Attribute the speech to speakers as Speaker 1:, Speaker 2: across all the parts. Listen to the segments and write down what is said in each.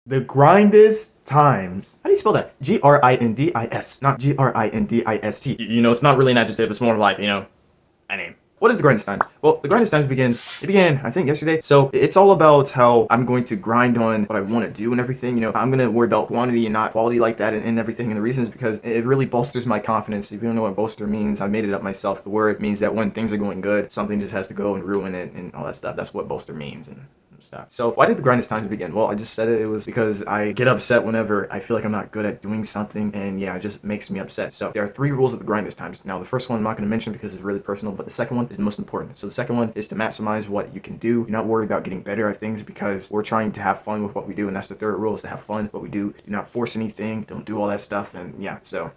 Speaker 1: The Grindis Times. How do you spell that? Grindis, not Grindist. You know, it's not really an adjective. It's more like, a name. What is the Grindis Times? Well, the Grindis Times began, I think, yesterday. So it's all about how I'm going to grind on what I want to do and everything. I'm going to worry about quantity and not quality like that and everything. And the reason is because it really bolsters my confidence. If you don't know what bolster means, I made it up myself. The word means that when things are going good, something just has to go and ruin it and all that stuff. That's what bolster means. And stuff. So why did the Grindis Times begin? Well, I just said it. It was because I get upset whenever I feel like I'm not good at doing something, and yeah, it just makes me upset. So there are 3 rules of the Grindis Times. Now, the first one I'm not going to mention because it's really personal, but the second one is the most important. So the second one is to maximize what you can do. Do not worry about getting better at things because we're trying to have fun with what we do, and that's the third rule: is to have fun with what we do. Do not force anything. Don't do all that stuff, and yeah. So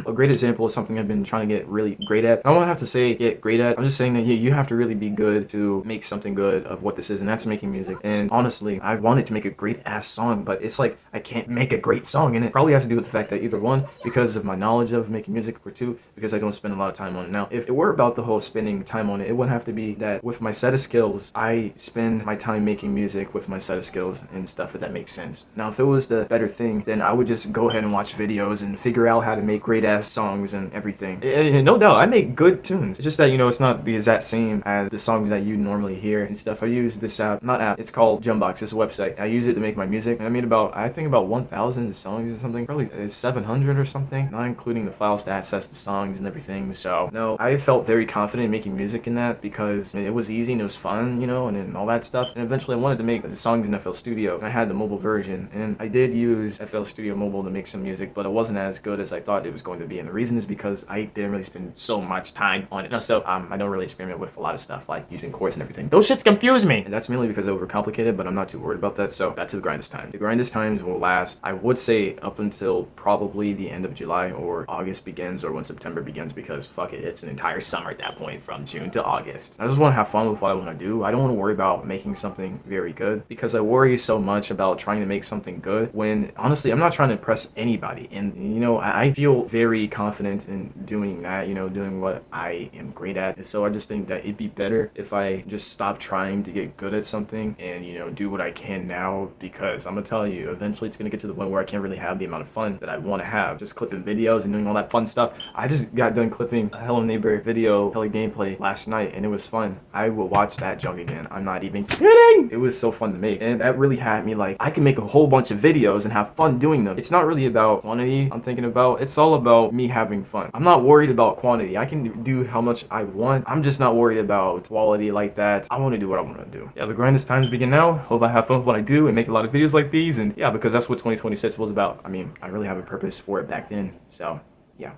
Speaker 1: a great example is something I've been trying to get really great at. I don't have to say get great at. I'm just saying that you have to really be good to make something good of what this is, and that's making music. And honestly, I wanted to make a great ass song, but it's like I can't make a great song, and it probably has to do with the fact that either 1, because of my knowledge of making music, or 2, because I don't spend a lot of time on it. Now, if it were about the whole spending time on it, it would have to be that with my set of skills, I spend my time making music with my set of skills and stuff, if that makes sense. Now, if it was the better thing, then I would just go ahead and watch videos and figure out how to make great ass songs and everything. And no doubt, I make good tunes. It's just that, it's not the exact same as the songs that you normally hear and stuff. I use this app, it's called Jumbox. This website. I use it to make my music. I made about 1,000 songs or something. Probably 700 or something, not including the files to access the songs and everything. So no, I felt very confident in making music in that because it was easy and it was fun, and all that stuff. And eventually I wanted to make the songs in FL Studio. And I had the mobile version, and I did use FL Studio Mobile to make some music, but it wasn't as good as I thought it was going to be. And the reason is because I didn't really spend so much time on it. So I don't really experiment with a lot of stuff like using chords and everything. Those shits confuse me. And that's mainly because I overcomplicated, but I'm not too worried about that. So back to the Grindis Time. The Grindis Times will last, I would say, up until probably the end of July, or August begins, or when September begins, because fuck it, it's an entire summer at that point, from June to August. I just want to have fun with what I want to do. I don't want to worry about making something very good, because I worry so much about trying to make something good when honestly I'm not trying to impress anybody. And I feel very confident in doing that, doing what I am great at. And so I just think that it'd be better if I just stop trying to get good at something and do what I can now, because I'm gonna tell you, eventually it's gonna get to the point where I can't really have the amount of fun that I want to have just clipping videos and doing all that fun stuff. I just got done clipping a Hello Neighbor video, Hello gameplay last night, and it was fun. I will watch that junk again. I'm not even kidding. It was so fun to make, and that really had me like, I can make a whole bunch of videos and have fun doing them. It's not really about quantity I'm thinking about. It's all about me having fun. I'm not worried about quantity. I can do how much I want. I'm just not worried about quality like that. I want to do what I want to do. Yeah, the Grindis Times begin now. Hope I have fun with what I do and make a lot of videos like these, and yeah, because that's what 2026 was about. I mean, I really have a purpose for it back then, so yeah.